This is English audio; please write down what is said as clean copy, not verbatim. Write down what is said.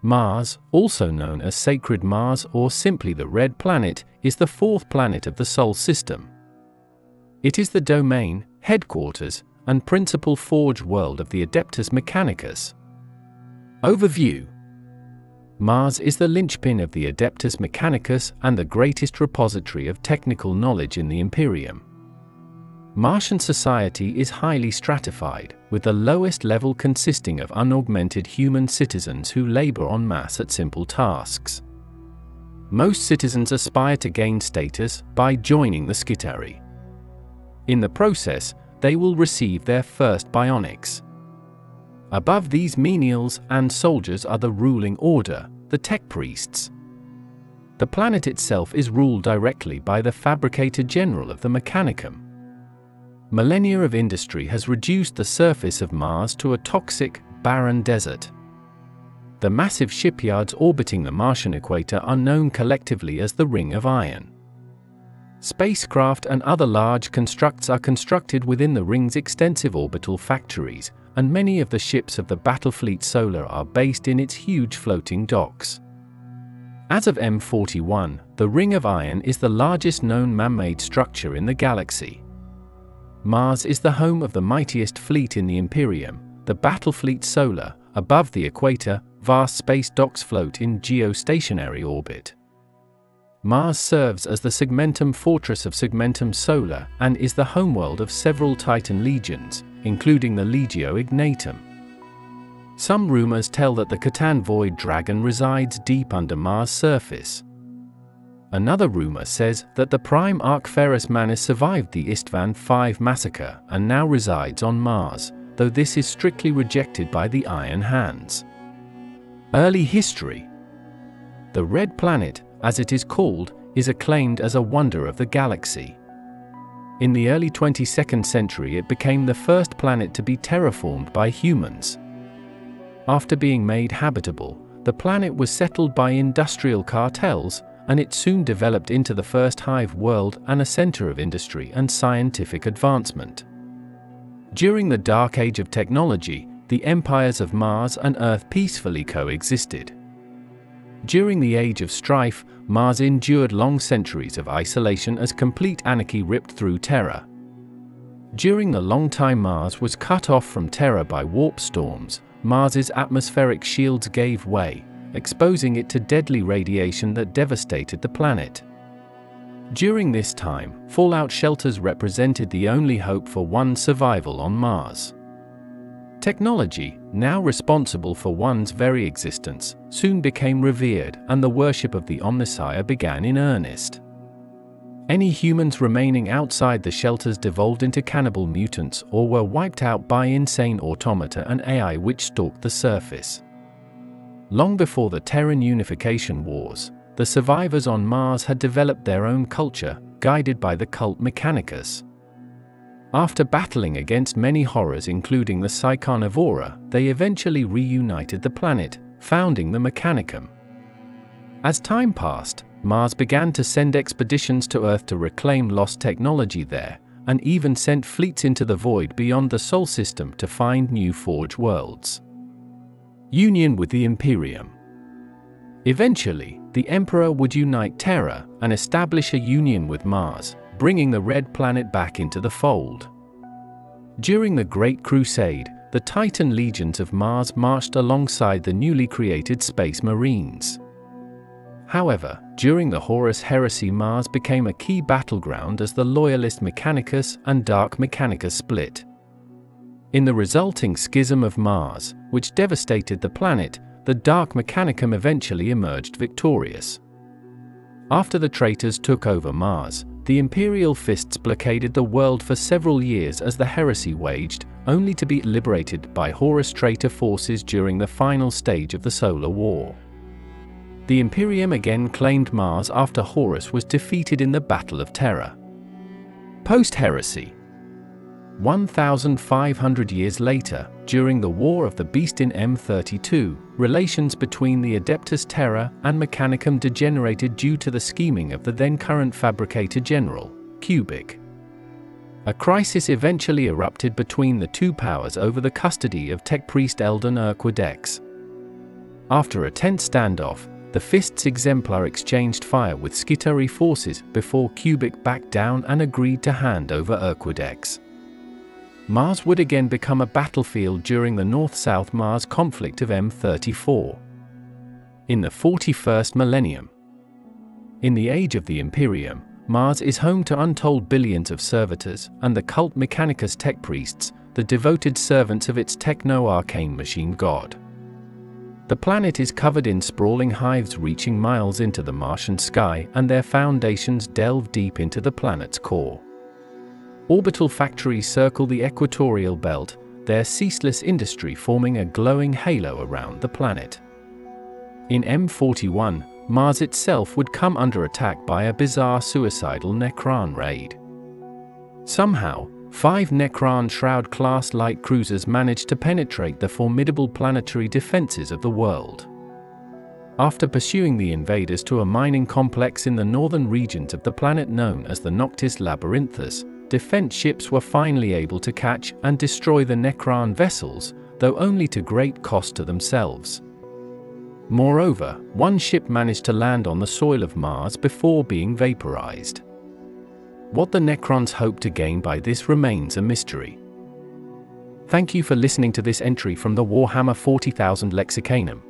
Mars, also known as Sacred Mars or simply the Red Planet, is the fourth planet of the Sol system. It is the domain, headquarters, and principal forge world of the Adeptus Mechanicus. Overview. Mars is the linchpin of the Adeptus Mechanicus and the greatest repository of technical knowledge in the Imperium. Martian society is highly stratified, with the lowest level consisting of unaugmented human citizens who labor en masse at simple tasks. Most citizens aspire to gain status by joining the Skitari. In the process, they will receive their first bionics. Above these menials and soldiers are the ruling order, the tech priests. The planet itself is ruled directly by the Fabricator General of the Mechanicum. Millennia of industry has reduced the surface of Mars to a toxic, barren desert. The massive shipyards orbiting the Martian equator are known collectively as the Ring of Iron. Spacecraft and other large constructs are constructed within the ring's extensive orbital factories, and many of the ships of the Battlefleet Solar are based in its huge floating docks. As of M41, the Ring of Iron is the largest known man-made structure in the galaxy. Mars is the home of the mightiest fleet in the Imperium, the Battlefleet Solar. Above the equator, vast space docks float in geostationary orbit. Mars serves as the Segmentum fortress of Segmentum Solar and is the homeworld of several Titan legions, including the Legio Ignatum. Some rumors tell that the Catan Void Dragon resides deep under Mars' surface. Another rumor says that the Prime Archferus Manus survived the Istvan V massacre and now resides on Mars, though this is strictly rejected by the Iron Hands. Early history. The Red Planet, as it is called, is acclaimed as a wonder of the galaxy. In the early 22nd century it became the first planet to be terraformed by humans. After being made habitable, the planet was settled by industrial cartels, and it soon developed into the first hive world and a center of industry and scientific advancement. During the Dark Age of technology, the empires of Mars and Earth peacefully coexisted. During the Age of Strife, Mars endured long centuries of isolation as complete anarchy ripped through Terra. During the long time Mars was cut off from Terra by warp storms, Mars's atmospheric shields gave way, exposing it to deadly radiation that devastated the planet. During this time, fallout shelters represented the only hope for one's survival on Mars. Technology, now responsible for one's very existence, soon became revered, and the worship of the Omnissiah began in earnest. Any humans remaining outside the shelters devolved into cannibal mutants or were wiped out by insane automata and AI which stalked the surface. Long before the Terran Unification Wars, the survivors on Mars had developed their own culture, guided by the cult Mechanicus. After battling against many horrors including the Psychonovora, they eventually reunited the planet, founding the Mechanicum. As time passed, Mars began to send expeditions to Earth to reclaim lost technology there, and even sent fleets into the void beyond the Sol system to find new forge worlds. Union with the Imperium. Eventually, the Emperor would unite Terra and establish a union with Mars, bringing the Red Planet back into the fold. During the Great Crusade, the Titan legions of Mars marched alongside the newly created Space Marines. However, during the Horus Heresy, Mars became a key battleground as the Loyalist Mechanicus and Dark Mechanicus split. In the resulting Schism of Mars, which devastated the planet, the Dark Mechanicum eventually emerged victorious. After the traitors took over Mars, the Imperial Fists blockaded the world for several years as the heresy waged, only to be liberated by Horus traitor forces during the final stage of the Solar War. The Imperium again claimed Mars after Horus was defeated in the Battle of Terra. Post-heresy. 1,500 years later, during the War of the Beast in M32, relations between the Adeptus Terra and Mechanicum degenerated due to the scheming of the then-current Fabricator General, Cubic. A crisis eventually erupted between the two powers over the custody of tech priest Eldon Urquidex. After a tense standoff, the Fist's Exemplar exchanged fire with Skitarii forces before Cubic backed down and agreed to hand over Urquidex. Mars would again become a battlefield during the North-South Mars conflict of M34. In the 41st millennium. In the age of the Imperium, Mars is home to untold billions of servitors and the cult Mechanicus tech priests, the devoted servants of its techno-arcane machine god. The planet is covered in sprawling hives reaching miles into the Martian sky, and their foundations delve deep into the planet's core. Orbital factories circle the equatorial belt, their ceaseless industry forming a glowing halo around the planet. In M41, Mars itself would come under attack by a bizarre suicidal Necron raid. Somehow, 5 Necron Shroud-class light cruisers managed to penetrate the formidable planetary defenses of the world. After pursuing the invaders to a mining complex in the northern regions of the planet known as the Noctis Labyrinthus, defense ships were finally able to catch and destroy the Necron vessels, though only to great cost to themselves. Moreover, one ship managed to land on the soil of Mars before being vaporized. What the Necrons hoped to gain by this remains a mystery. Thank you for listening to this entry from the Warhammer 40,000 Lexicanum.